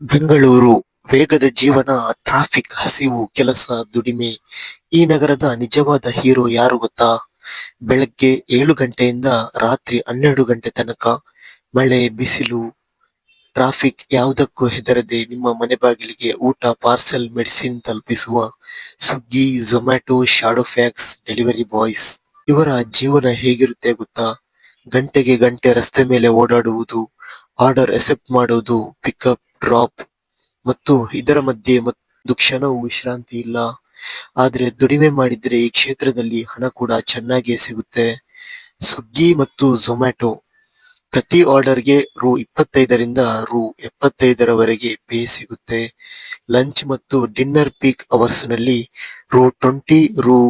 ಬೆಂಗಳೂರು ವೇಗದ ಜೀವನ, ಟ್ರಾಫಿಕ್, ಹಸಿವು, ಕೆಲಸ, ದುಡಿಮೆ. ಈ ನಗರದ ನಿಜವಾದ ಹೀರೋ ಯಾರು ಗೊತ್ತಾ? ಬೆಳಗ್ಗೆ 7 ಗಂಟೆಯಿಂದ ರಾತ್ರಿ 12 ಗಂಟೆ ತನಕ ಮಳೆ, ಬಿಸಿಲು, ಟ್ರಾಫಿಕ್ ಯಾವುದಕ್ಕೂ ಹೆದರದೆ ನಿಮ್ಮ ಮನೆ ಬಾಗಿಲಿಗೆ ಊಟ, ಪಾರ್ಸೆಲ್, ಮೆಡಿಸಿನ್ ತಲುಪಿಸುವ Swiggy, Zomato, Shadowfax delivery boys. ಇವರ ಜೀವನ ಹೇಗಿರುತ್ತೆ ಗೊತ್ತಾ? ಗಂಟೆಗೆ ಗಂಟೆ ರಸ್ತೆ ಮೇಲೆ ಓಡಾಡುವುದು, ಆರ್ಡರ್ ಅಕ್ಸೆಪ್ಟ್ ಮಾಡುವುದು, ಪಿಕಪ್, ಡ್ರಾಪ್ ಮತ್ತು ಇದರ ಮಧ್ಯೆ ಒಂದು ಕ್ಷಣವೂ ವಿಶ್ರಾಂತಿ ಇಲ್ಲ. ಆದ್ರೆ ದುಡಿಮೆ ಮಾಡಿದ್ರೆ ಈ ಕ್ಷೇತ್ರದಲ್ಲಿ ಹಣ ಕೂಡ ಚೆನ್ನಾಗಿಯೇ ಸಿಗುತ್ತೆ. ಸ್ವಿಗ್ಗಿ ಮತ್ತು ಝೊಮ್ಯಾಟೊ ಪ್ರತಿ ಆರ್ಡರ್ಗೆ ರೂ. 25ರಿಂದ ರೂ. 75ರವರೆಗೆ ಪೇ ಸಿಗುತ್ತೆ. ಲಂಚ್ ಮತ್ತು ಡಿನ್ನರ್ ಪೀಕ್ ಅವರ್ಸ್ ನಲ್ಲಿ ರೂ. 20, ರೂ.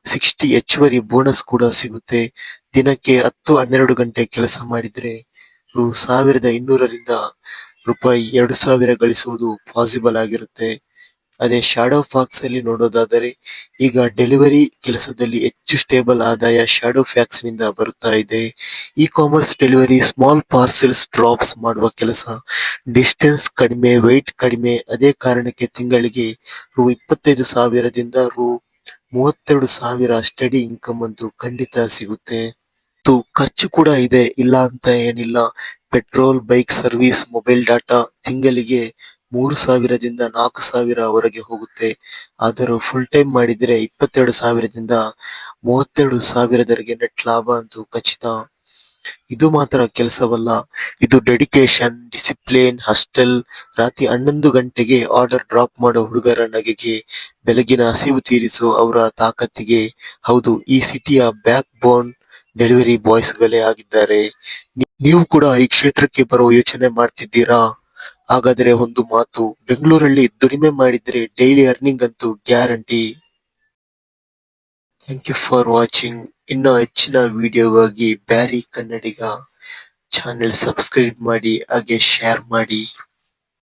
60 ಹೆಚ್ಚುವರಿ ಬೋನಸ್ ಕೂಡ ಸಿಗುತ್ತೆ. ದಿನಕ್ಕೆ 10-12 ಗಂಟೆ ಕೆಲಸ ಮಾಡಿದ್ರೆ ರೂ. 1200ರಿಂದ ರೂ. 2000 ಗಳಿಸುವುದು ಪಾಸಿಬಲ್ ಆಗಿರುತ್ತೆ. ಅದೇ ಶಾಡೋ ಫ್ಯಾಕ್ಸ್ ಅಲ್ಲಿ ನೋಡೋದಾದರೆ, ಈಗ ಡೆಲಿವರಿ ಕೆಲಸದಲ್ಲಿ ಹೆಚ್ಚು ಸ್ಟೇಬಲ್ ಆದಾಯ ಶಾಡೋ ಫ್ಯಾಕ್ಸ್ ನಿಂದ ಬರುತ್ತಾ ಇದೆ. E commerce delivery, small parcels drops ಮಾಡುವ ಕೆಲಸ, ಡಿಸ್ಟೆನ್ಸ್ ಕಡಿಮೆ, ವೆಯ್ಟ್ ಕಡಿಮೆ. ಅದೇ ಕಾರಣಕ್ಕೆ ತಿಂಗಳಿಗೆ ರೂ. 25,000ದಿಂದ ರೂ. 32,000 ಸ್ಟಡಿ ಇನ್ಕಮ್ ಅಂತೂ ಖಂಡಿತ ಸಿಗುತ್ತೆ. ಮತ್ತು ಖರ್ಚು ಕೂಡ ಇದೆ, ಇಲ್ಲ ಅಂತ ಏನಿಲ್ಲ. Petrol, bike service, mobile data ತಿಂಗಳಿಗೆ 3,000ದಿಂದ 4,000ವರೆಗೆ ಹೋಗುತ್ತೆ. ಆದರೂ ಫುಲ್ ಟೈಮ್ ಮಾಡಿದ್ರೆ 22,000ದಿಂದ 32,000ವರೆಗೆ ನೆಟ್ ಲಾಭ ಅಂತೂ ಖಚಿತ. ಇದು ಮಾತ್ರ ಕೆಲಸವಲ್ಲ, ಇದು ಡೆಡಿಕೇಶನ್, ಡಿಸಿಪ್ಲಿನ್. ಹಾಸ್ಟೆಲ್, ರಾತ್ರಿ 11 ಗಂಟೆಗೆ ಆರ್ಡರ್ ಡ್ರಾಪ್ ಮಾಡೋ ಹುಡುಗರ ನಗೆಗೆ, ಬೆಳಗಿನ ಹಸಿವು ತೀರಿಸೋ ಅವರ ತಾಕತ್ತಿಗೆ. ಹೌದು, ಈ ಸಿಟಿಯ ಬ್ಯಾಕ್ ಬೋನ್ ಡೆಲಿವರಿ ಬಾಯ್ಸ್ ಗಳೇ ಆಗಿದ್ದಾರೆ. ನೀವು ಕೂಡ ಈ ಕ್ಷೇತ್ರಕ್ಕೆ ಬರೋ ಯೋಚನೆ ಮಾಡ್ತಿದ್ದೀರಾ? ಹಾಗಾದ್ರೆ ಒಂದು ಮಾತು, ಬೆಂಗಳೂರಲ್ಲಿ ದುಡಿಮೆ ಮಾಡಿದ್ರೆ ಡೈಲಿ ಅರ್ನಿಂಗ್ ಅಂತೂ guarantee. Thank you for watching. ಇನ್ನು ಹೆಚ್ಚಿನ ವಿಡಿಯೋಗಾಗಿ ಬ್ಯಾರಿ ಕನ್ನಡಿಗ ಚಾನೆಲ್ ಸಬ್ಸ್ಕ್ರೈಬ್ ಮಾಡಿ, ಹಾಗೆ ಶೇರ್ ಮಾಡಿ.